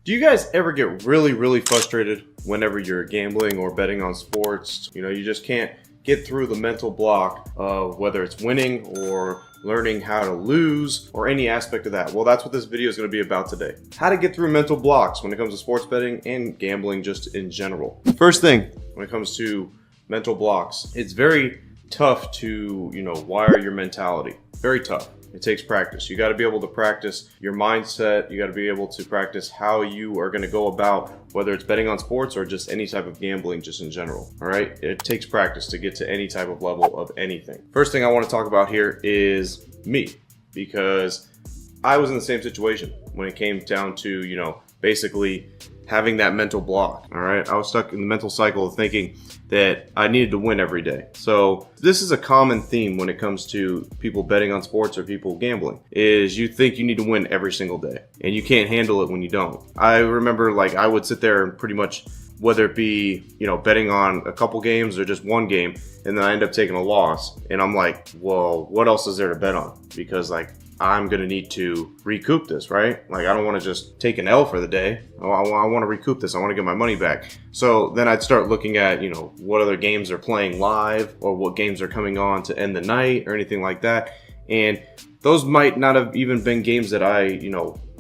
Do you guys ever get really frustrated whenever you're gambling or betting on sports? You know, you just can't get through the mental block of whether it's winning or learning how to lose or any aspect of that. Well, that's what this video is going to be about today. How to get through mental blocks when it comes to sports betting and gambling just in general. First thing, when it comes to mental blocks, it's very tough to, wire your mentality. Very tough. It takes practice. You got to be able to practice your mindset. You got to be able to practice how you are going to go about, whether it's betting on sports or just any type of gambling just in general. All right. It takes practice to get to any type of level of anything. First thing I want to talk about here is me, because I was in the same situation when it came down to, basically having that mental block. All right. I was stuck in the mental cycle of thinking that I needed to win every day. So this is a common theme when it comes to people betting on sports or people gambling, is you think you need to win every single day and you can't handle it when you don't. I remember I would sit there and pretty much, whether it be, betting on a couple games or just one game, and then I end up taking a loss. And I'm like, well, what else is there to bet on? Because I'm going to need to recoup this, right? I don't want to just take an L for the day. I want to recoup this. I want to get my money back. So then I'd start looking at, what other games are playing live or what games are coming on to end the night or anything like that. And those might not have even been games that I,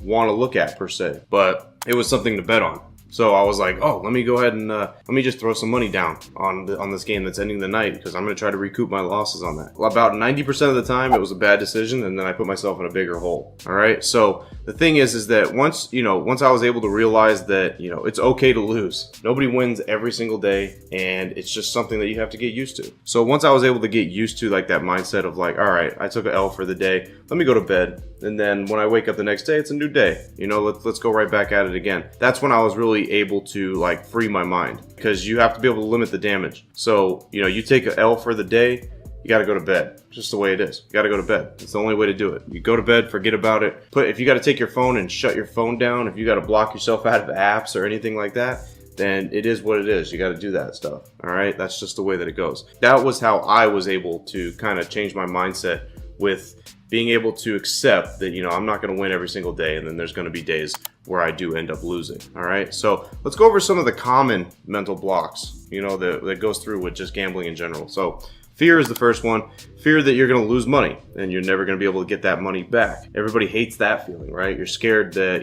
want to look at per se, but it was something to bet on. So I was like, oh, let me go ahead and let me just throw some money down on this game that's ending the night, because I'm going to try to recoup my losses on that. Well, about 90% of the time, it was a bad decision, and then I put myself in a bigger hole. All right. So the thing is that once I was able to realize that, it's okay to lose. Nobody wins every single day, and it's just something that you have to get used to. So once I was able to get used to that mindset of all right, I took an L for the day. Let me go to bed. And then when I wake up the next day, it's a new day. Let's go right back at it again. That's when I was really able to free my mind, because you have to be able to limit the damage. So, you take an L for the day, you got to go to bed. It's just the way it is. You got to go to bed. It's the only way to do it. You go to bed, forget about it. If you got to take your phone and shut your phone down, if you got to block yourself out of apps or anything like that, then it is what it is. You got to do that stuff. All right. That's just the way that it goes. That was how I was able to kind of change my mindset, with being able to accept that, I'm not going to win every single day. And then there's going to be days where I do end up losing. All right. So let's go over some of the common mental blocks, that goes through with just gambling in general. So fear is the first one. Fear that you're going to lose money and you're never going to be able to get that money back. Everybody hates that feeling, right? You're scared that,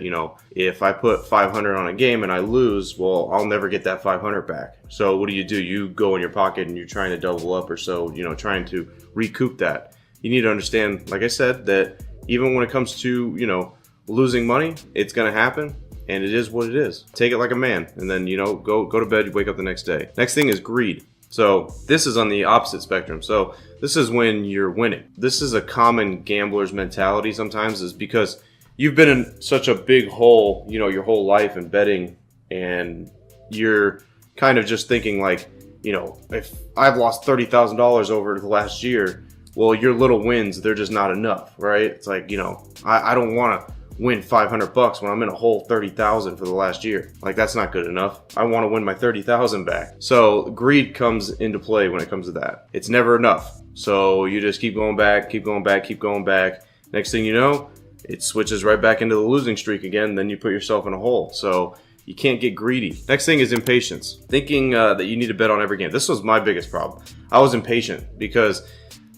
if I put 500 on a game and I lose, well, I'll never get that 500 back. So what do? You go in your pocket and you're trying to double up or so, trying to recoup that. You need to understand, like I said, that even when it comes to, losing money, it's going to happen, and it is what it is. Take it like a man, and then, go to bed, you wake up the next day. Next thing is greed. So this is on the opposite spectrum. So this is when you're winning. This is a common gambler's mentality sometimes, is because you've been in such a big hole, your whole life in betting, and you're kind of just thinking if I've lost $30,000 over the last year, well, your little wins, they're just not enough, right? It's I don't want to win $500 when I'm in a hole 30,000 for the last year. That's not good enough. I want to win my 30,000 back. So greed comes into play when it comes to that. It's never enough. So you just keep going back, keep going back, keep going back. Next thing you know, it switches right back into the losing streak again. Then you put yourself in a hole. So you can't get greedy. Next thing is impatience. Thinking that you need to bet on every game. This was my biggest problem. I was impatient because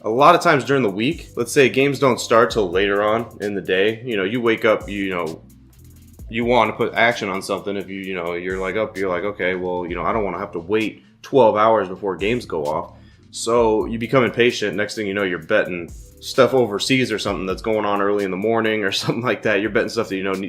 a lot of times during the week, let's say games don't start till later on in the day. You wake up, you want to put action on something. If you're up, you're okay, well, I don't want to have to wait 12 hours before games go off. So you become impatient. Next thing you know, you're betting stuff overseas or something that's going on early in the morning or something like that. You're betting stuff that you don't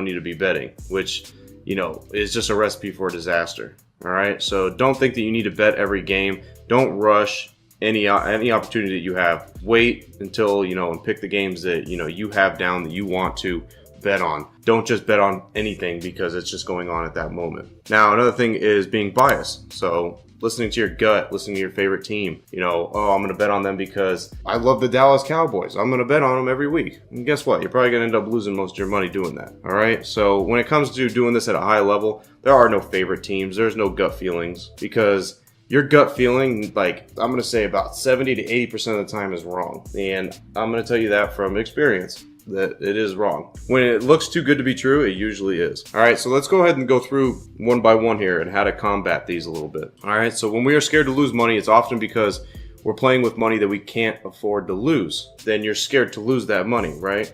need to be betting, which, is just a recipe for a disaster. All right. So don't think that you need to bet every game. Don't rush any opportunity that you have. Wait until, and pick the games that, you have down that you want to bet on. Don't just bet on anything because it's just going on at that moment. Now, another thing is being biased. So listening to your gut, listening to your favorite team, I'm going to bet on them because I love the Dallas Cowboys. I'm going to bet on them every week. And guess what? You're probably going to end up losing most of your money doing that. All right. So when it comes to doing this at a high level, there are no favorite teams. There's no gut feelings, because your gut feeling, I'm going to say about 70 to 80% of the time is wrong. And I'm going to tell you that from experience. that it is wrong. When it looks too good to be true, it usually is. All right, so let's go ahead and go through one by one here and how to combat these a little bit. All right, so when we are scared to lose money, it's often because we're playing with money that we can't afford to lose. Then you're scared to lose that money, right?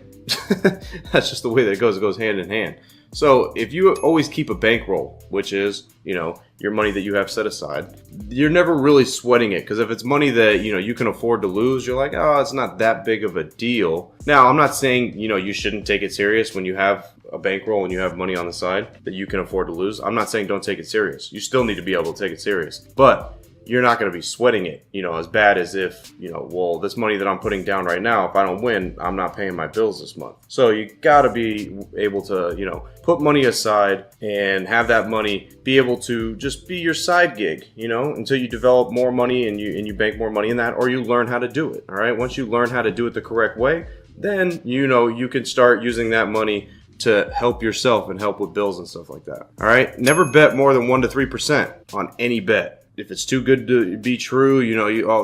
That's just the way that it goes hand in hand. So if you always keep a bankroll, which is, your money that you have set aside, you're never really sweating it, because if it's money that, you can afford to lose, you're like, oh, it's not that big of a deal. Now, I'm not saying, you shouldn't take it serious when you have a bankroll and you have money on the side that you can afford to lose. I'm not saying don't take it serious. You still need to be able to take it serious, but you're not going to be sweating it, as bad as if, well, this money that I'm putting down right now, if I don't win, I'm not paying my bills this month. So you got to be able to, put money aside and have that money be able to just be your side gig, until you develop more money and you bank more money in that, or you learn how to do it. All right. Once you learn how to do it the correct way, then, you can start using that money to help yourself and help with bills and stuff like that. All right. Never bet more than 1 to 3% on any bet. If it's too good to be true,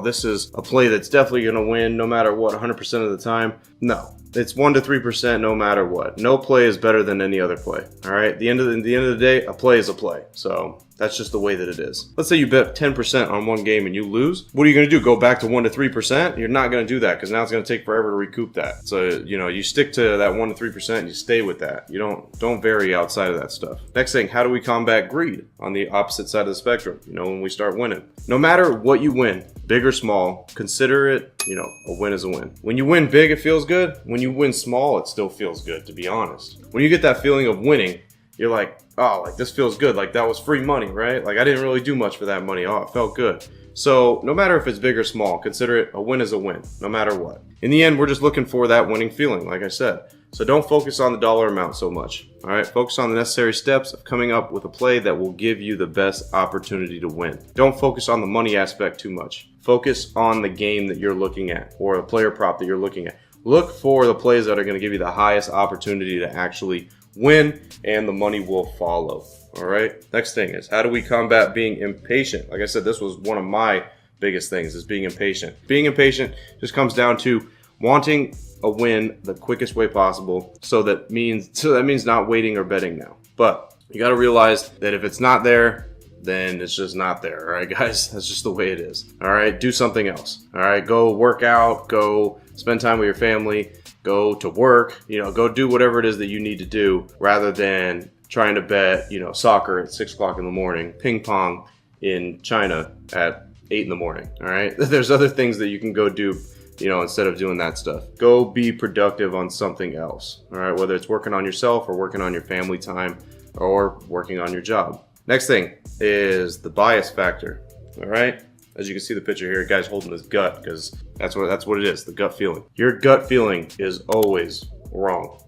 this is a play that's definitely going to win no matter what, 100% of the time. No, it's 1 to 3% no matter what. No play is better than any other play. All right. At the end of the day, a play is a play. So that's just the way that it is. Let's say you bet 10% on one game and you lose. What are you going to do? Go back to 1 to 3%? You're not going to do that, because now it's going to take forever to recoup that. So, you stick to that 1 to 3% and you stay with that. You don't vary outside of that stuff. Next thing, how do we combat greed on the opposite side of the spectrum? When we start winning. No matter what you win, big or small, consider it, a win is a win. When you win big, it feels good. When you win small, it still feels good, to be honest. When you get that feeling of winning, you're like, oh, like this feels good. Like that was free money, right? Like I didn't really do much for that money. Oh, it felt good. So no matter if it's big or small, consider it a win is a win, no matter what. In the end, we're just looking for that winning feeling, like I said. So don't focus on the dollar amount so much. All right, focus on the necessary steps of coming up with a play that will give you the best opportunity to win. Don't focus on the money aspect too much. Focus on the game that you're looking at, or the player prop that you're looking at. Look for the plays that are going to give you the highest opportunity to actually win, and the money will follow. All right. Next thing is, how do we combat being impatient? Like I said, this was one of my biggest things, is being impatient. Being impatient just comes down to wanting a win the quickest way possible. So that means not waiting or betting now. But you got to realize that if it's not there, then it's just not there. All right, guys, that's just the way it is. All right, do something else. All right, go work out, go spend time with your family, go to work, go do whatever it is that you need to do, rather than trying to bet, soccer at 6 o'clock in the morning, ping pong in China at 8 in the morning. All right, there's other things that you can go do, instead of doing that stuff. Go be productive on something else. All right, whether it's working on yourself or working on your family time or working on your job. Next thing is the bias factor. All right. As you can see the picture here, guy's holding his gut, because that's what it is, the gut feeling. Your gut feeling is always wrong.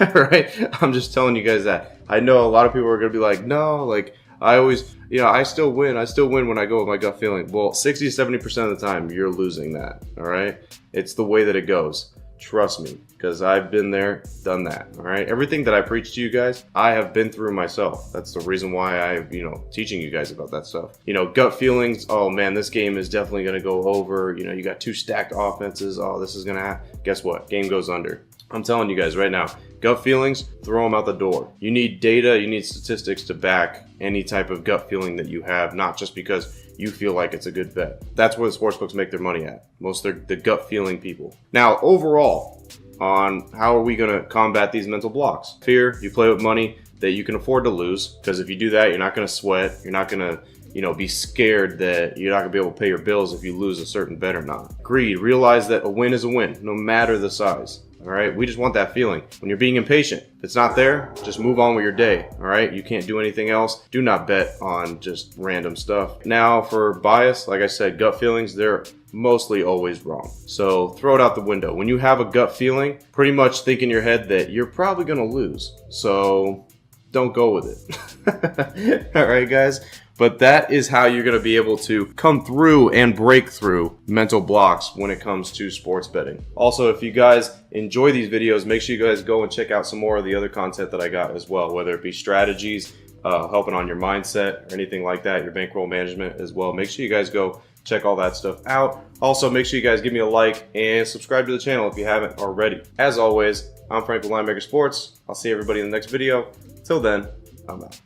Right? I'm just telling you guys that. I know a lot of people are going to be like, no, like I always, I still win. I still win when I go with my gut feeling. Well, 60 to 70% of the time, you're losing that. All right. It's the way that it goes. Trust me, because I've been there, done that. All right. Everything that I preach to you guys, I have been through myself. That's the reason why I'm, teaching you guys about that stuff. Gut feelings. Oh man, this game is definitely going to go over. You got 2 stacked offenses. Oh, this is going to happen. Guess what? Game goes under. I'm telling you guys right now, gut feelings, throw them out the door. You need data, you need statistics to back any type of gut feeling that you have, not just because you feel like it's a good bet. That's where the sportsbooks make their money at. Most of the gut feeling people. Now, overall, on how are we going to combat these mental blocks? Fear, you play with money that you can afford to lose, because if you do that, you're not going to sweat. You're not going to be scared that you're not gonna be able to pay your bills if you lose a certain bet or not. Greed, realize that a win is a win, no matter the size. All right, we just want that feeling. When you're being impatient, if it's not there, just move on with your day. All right, you can't do anything else. Do not bet on just random stuff. Now for bias, like I said, gut feelings, they're mostly always wrong. So throw it out the window. When you have a gut feeling, pretty much think in your head that you're probably gonna lose. So don't go with it. All right, guys. But that is how you're going to be able to come through and break through mental blocks when it comes to sports betting. Also, if you guys enjoy these videos, make sure you guys go and check out some more of the other content that I got as well, whether it be strategies, helping on your mindset or anything like that, your bankroll management as well. Make sure you guys go check all that stuff out. Also, make sure you guys give me a like and subscribe to the channel if you haven't already. As always, I'm Frank with Linemaker Sports. I'll see everybody in the next video. Till then, I'm out.